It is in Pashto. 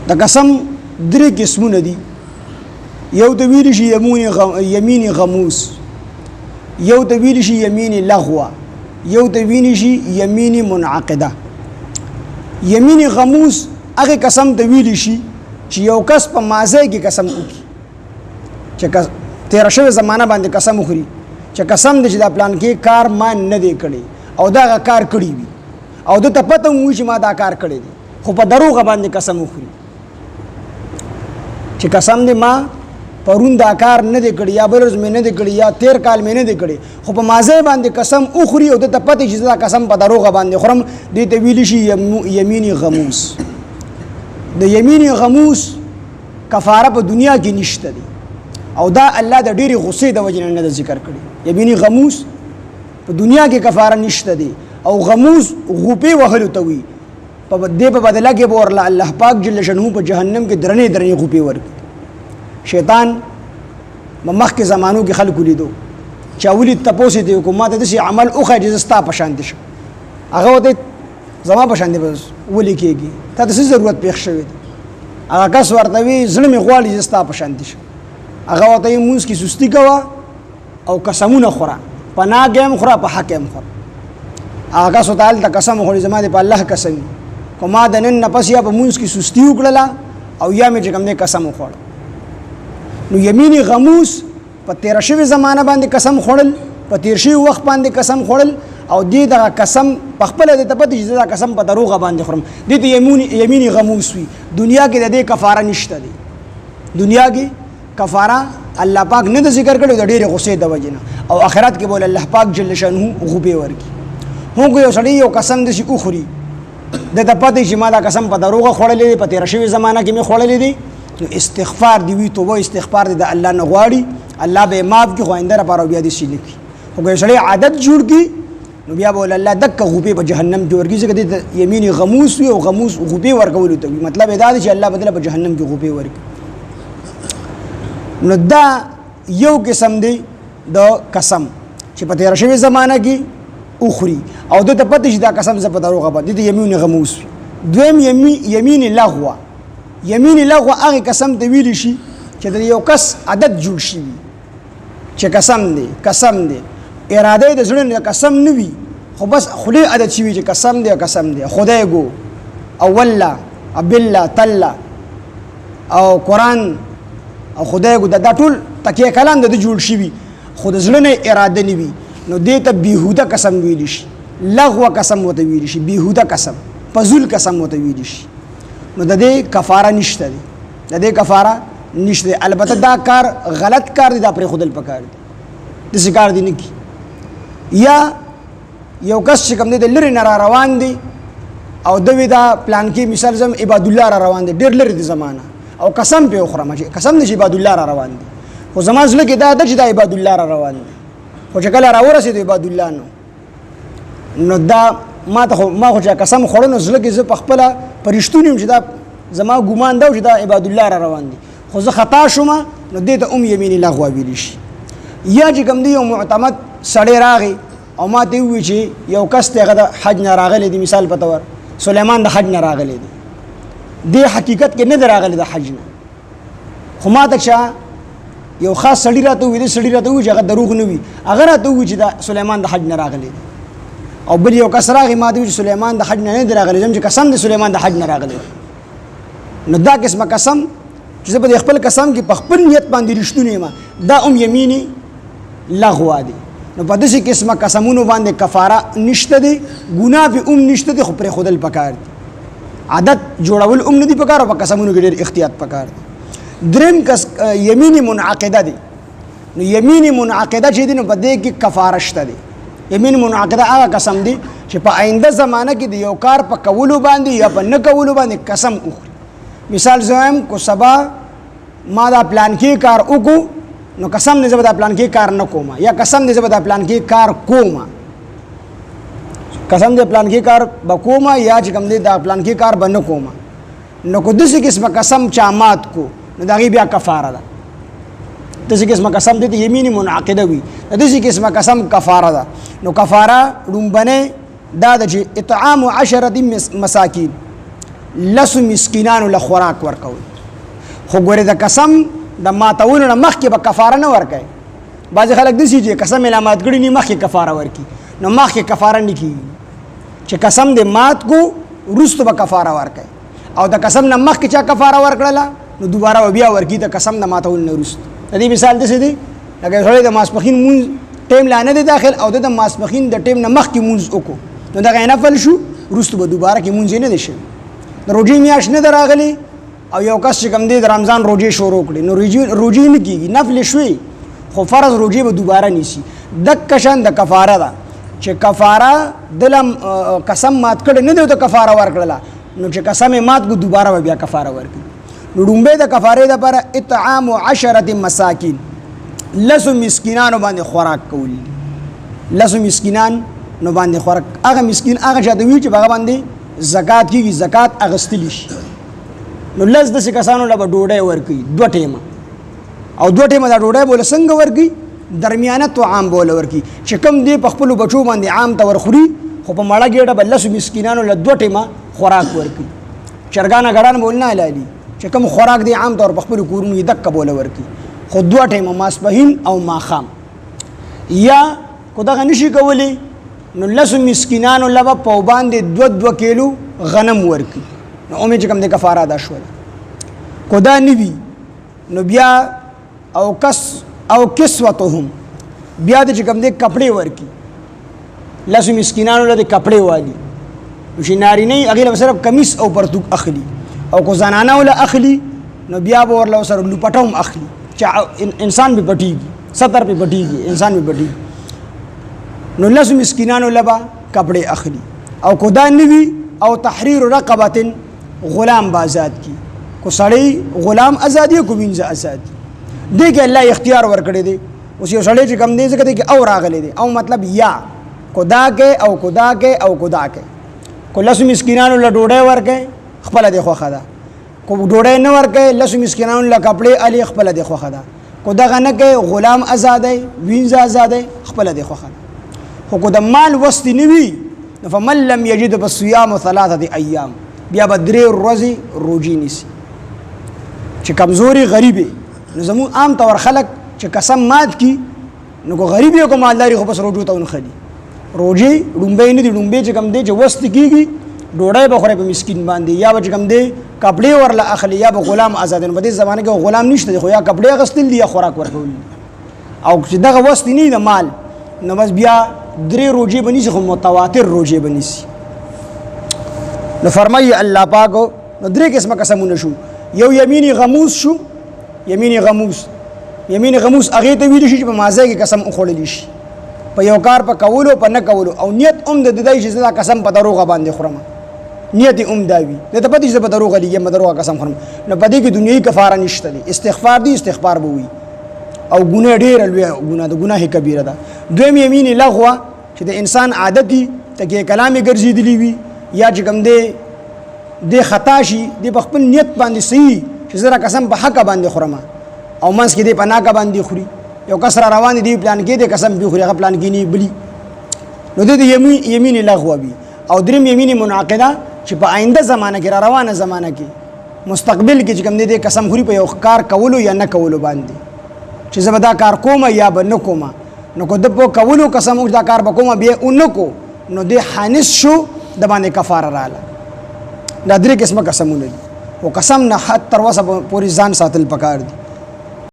د قسم درې قسمونه دي. یو د ویل شي یمین غموس، یو د ویل شي یمین لغوه، یو د ویل شي یمین منعقده. یمین غموس هغه قسم د ویل شي چې یو کس په ماضی کې قسم وکړي، چې تیر شوی زمانہ باندې قسم وخوري چې قسم دې چې دا پلان کې کار ما نه دی کړی او دا کار کړی وي او د ته پته وي چې ما دا کار کړی دی، خو په دروغ باندې قسم وخوري چې قسم دې ما پرون دا کار نه دی کړی یا بل ورځ مې نه دی کړی یا تیر کال مې نه دی کړی، خو په ماضی باندې قسم وخوري او د ته پته چې دا قسم په دروغ باندې خورم، دې ته ویل شي یمین غموس. د یمین غموس کفاره په دنیا کې نشته دی او دا الله د ډېرې غصې د وجې نه ذکر کړي. یمین غموس په دنیا کې کفاره نشته دی او غموس غوپې وهلو ته وي، په دې په بدله کې به ورله الله پاک جل شانه په جهنم کې درنې درنې غوپې ورکړي. شیطان مخکې زمانو کې خلکو لیدو چې اولي تپوس دی کو ما ته داسې عمل وښیه چې زه ستا په شان دي شم، هغه ورته زما په شان دی بس ولې کېږي، تا ته څه ضرورت پېښ شوی دی؟ هغه کس ورته وي زړه مې غواړي چې ستا په شان دي شم، هغه ورته وایي مونځ کې سستي کوه او قسمونه خوره، په ناګ هم خوره په حق هم خوره. هغه کس ورته هلته قسم وخوري زما دې په الله قسم وي که ما د نن نه پس یا په مونځ کې سستي وکړله او یا مې چې کوم دی قسم وخوړه. نو یمین غموس په تیر شوي زمانه باندې قسم خوړل، په تیر شوي وخت باندې قسم خوړل او دې دغه قسم په خپله د ته پته چې دا قسم په دروغه باندې خورم، دې ته یمین غموس وي. دنیا کې د دې کفاره نشته دی، دنیا کې کفاره الله پاک نه د ذکر کړي د ډېرې غصې د وجې نه، او آخرت کې بول الله پاک جل شانه غوبې ورکړي. هو یو سړی یو قسم داسې وخوري د ته پته چې ما دا قسم په دروغه خوړلی دی، په تېره شوې زمانه کې مې خوړلی دی، نو استغفار دی وي، توبه استغفار دی د الله نه غواړي، الله به یې معاف کړي، خو آینده لپاره بیا داسې نه کړي. خو که یو سړی عادت جوړ کړي نو بیا به الله دکه غوپې په جهنم کې ورکړي، ځکه دې ته یمین غموس وي او غموس غوپې ورکولو ته وي، مطلب یې دا دی چې الله بدله په جهنم کې غوپې ورکړي. نو دا یو قسم دی د قسم چې په تېره شوې زمانه کې وخوري او د ته پته چې دا قسم زه په دروغه باندې د یمین غموس وي. دویم یمین لغوه. یمین لغوه هغه قسم ته ویلی شي چې د یو کس عادت جوړ شي چې قسم دی اراده د زړه نه قسم نه وي، خو بس خولې عادت شي چې قسم دی خدای ګو او والله بالله تله او قرآن او خدای ګو دا ټول تکیه کلام د جوړ شي، خو د زړه نه اراده نه وي، نو دې ته بیهوده قسم ویلی شي، لغوه قسم ورته ویلی شي، بیهوده قسم، فضول قسم ورته ویلی شي. نو د دې کفاره نشته دی، د دې کفاره نشته. البته دا کار غلط کار دی، دا پرې خودل پکار دی، داسې کار دی نه کی. یا یو کس چې کوم دی د لرې نه را روان دی او دوی دا پلان کې مثال زم عباد الله را روان دی ډېر لرې د زمانه او قسم پې وخورم چې قسم دی چې عباد الله را روان دی، خو زما زړه کې دا ده چې دا عباد الله را روان دی، خو چې کله را ورسېدو عباد الله نو دا ما خو چې قسم خوړو نو زړه کې زه په خپله په رښتونې یم چې دا زما ګمان ده چې دا عباد الله را روان دي، خو زه خطا شوم نو دې ته یمین لغوه ویلی شي. یا چې کوم دی یو معتمد سړی راغی او ما ته ووایي چې یو کس دی هغه د حج نه راغلی دی، مثال په طور سلیمان د حج نه راغلی دی، دې حقیقت کې نه دی راغلی د حج نه، خو ما ته چا یو خاص سړی راته ووایي، دې سړي راته ووایي چې هغه دروغ نه وي، هغه راته ووایي چې دا سلیمان د حج نه راغلی دی، او بل یو کس راغی ما ته ووایي چې سلیمان د حج نه دی راغلی، زم چې قسم دی سلیمان د حج نه راغلی. نو دا قسمه قسم چې زه په خپل قسم کې په خپل نیت باندې رښتونی یم، دا یمین لغوه دی. نو په داسې قسمه قسمونو باندې کفاره نشته دی، ګناه پې نشته دی، خو پرېښودل پکار دی، عادت جوړول نه دي پکار، او په قسمونو کې ډېر احتیاط پکار دی. دریم یمین منعقده دی. نو یمین منعقده چې دی نو په دې کې کفاره شته دی. یمین منعقده هغه قسم دی چې په آینده زمانه کې د یو کار په کولو باندې یا په نه کولو باندې قسم وخوري. مثال زم کو سبا ما دا پلان کې کار وکړو نو قسم دې زه به دا پلان کې کار نه کوم، یا قسم دې زه به دا پلان کې کار کوم، قسم دې پلان کې کار به کوم یا چې کوم دې دا پلان کې کار به نه کوم. نو کو داسې قسمه قسم چا مات کو نو د هغې بیا کفاره ده. داسې قسمه قسم دې ته یمین منعقده وي، داسې قسمه قسم کفاره ده. نو کفاره لومبنۍ دا ده چې اطعام 10 مساکین، لسو مسکینانو له خوراک ورکول. خو ګورې د قسم د ماتولو نه مخکې به کفاره نه ورکوي. بعضې خلک داسې چې قسم یې لا مات کړي ني مخکې کفاره ورکړي، نو مخکې کفاره نه کېږي چې قسم دې مات کو وروسته به کفاره ورکوي. او د قسم نه مخکې چا کفاره ورکړله نو دوباره به بیا ورکړي د قسم د ماتولو نه وروسته. د دې مثال داسې دی لکه سړی د ماسپښین مونځ ټیم لا نه دی داخل او د ماسپښین د ټیم نه مخکې مونځ وکړو نو دغه یې نفل شو، وروسته به دوباره کې مونځ یې نه دی شوی. د روژې میاشت نه ده راغلې او یو کس چې کوم دی د رمضان روژې شروع کړي نو روژې نه کېږي، نفل شوې خو فرض روژې به دوباره نیسي. دقه شان د کفاره ده چې کفاره دله قسم مات کړی نه دی ته کفاره ورکړله نو چې قسم یې مات کو دوباره به بیا کفاره ورکړي. نو ډومبې د کفارې دپاره اطعام 10 مساکین، لسو مسکینانو باندې خوراک کول. لسو مسکینان نو باندې خوراک، هغه مسکین هغه چاته وي چې هغه باندې زکات کېږي، زکات اخیستلی شي. نو لس داسې کسانو له به ډوډۍ ورکوي 2 ټیمه، او 2 ټیمه دا ډوډۍ بوله څنګه ورکوي؟ درمیانه طعام بوله ورکوي چې کوم دی په خپلو بچو باندې عام ته ورخوري، خو په مړه ګېډه به لسو مسکینانو له 2 ټیمه خوراک ورکوي. چرګانه ګډان بول نه حلالي چې کوم خوراک دی عام طور په خپلو کورونو یې دقه بوله ورکوي، خو 2 ټیمه ماسپښین او ماښام. یا کو دغه نشي کولی نو لسو مسکینانو له به په باندې 2 کیلو غنم ورکوي. نو اومې چې کوم دی کفاره ادا شوله. کو دا نه وي نو بیا او کسوتهم بیا د چې کوم دی کپړې ورکوي. لسو مسکینانو له د کپړې والي نو چې نارینه یې هغې له به صرف کمیس او پرتوګ اخلي، او کو زنانه له اخلي نو بیا به ورله سره لوپټه هم اخلي چې انسان به پټېږي، ستر به پټېږي، انسان به پټېږي. نو لسو مسکینانو له به کپړې اخلي. او کو دا نه وي او تحریر رقبة غلام به آزاد کی، کو سړی غلام آزادي کو وینځه آزادي دې کې الله اختیار ورکړی دی. اوس یو سړی چې کوم دی ځکه دی کې او راغلی دی او مطلب یا کو دا کې او کو دا کې او کو دا کې. کو لسو مسکینانو له ډوډۍ ورکوي خپله دې خوښه ده، کو ډوډۍ نه ورکوي لسو مسکینانو له کپړې علي خپله دې خوښه ده، کو دغه نه کوي غلام آزادی وینځه آزادی خپله دې خوښه ده. خو کو د مال وستی نه وي نو فمن لم یجد فصیام 3 ایام بیا به 3 ورځې روژې نیسي. چې کمزوري غریب نو زموږ عام طور خلک چې قسم مات کی نو کو غریب یې کو مالداري خو بس روژو ته ونښلي. روژې ډومبۍ نه دي، ډومبۍ چې کوم دی چې وست کېږي ډوډۍ به خوري په مسکین باندې، یا به چې کوم دی کپړې ورله اخلي، یا به غلام آزاد. نو په دې زمانه کې غلام نشته دی، خو یا کپړې اخیستل دي یا خوراک ورکول دي. او چې دغه وست نه د مال نو بس بیا 3 روژې به نیسي، خو متواتر روژې به نیسي. نو فرمایي الله پاک نو 3 قسمه قسمونه شو. یو یمین غموس شو، یمین غموس هغې ته ویلی شي چې په مازی کې قسم وخوړلی شي په یو کار په کولو په نه کولو، او نیت هم د دی چې زه دا قسم په دروغه باندې خورم، نیت هم دا وي د ته پته چې زه په دروغه لیږم په دروغه قسم خورم. نو په دې کې دنیایي کفاره نشته دی، استغفار دی، استغفار به وي او ګناه ډېره لویه ګناه ده، ګناه کبیره ده. دویم یمین لغوه چې د انسان عادت دي تکې کلام یې ګرځېدلی وي، یا چې کوم دی خطا شي دی په خپل نیت باندې صحیح چې زه دا قسم په حقه باندې خورم او منځ کې دی په ناکه باندې خوري. یو کس را روان دی پلان کې دی قسم بي خوري، هغه پلان کې نه بلی، نو د یمین لغوه وي. او دریم یمین منعقده چې په آینده زمانه کې را روانه زمانه کې مستقبل کې چې کوم دی قسم خوري په یو کار کولو یا نه کولو باندې چې زه به دا کار کوم یا به نه کوم. نو کو د په کولو قسم دا کار به کوم بیا اونکو نو دی حانس شو د باندې کفاره رااله. دا 3 قسمه قسمونه دي او قسم نه حد تر وسه پوری ځان ساتل پکار دي.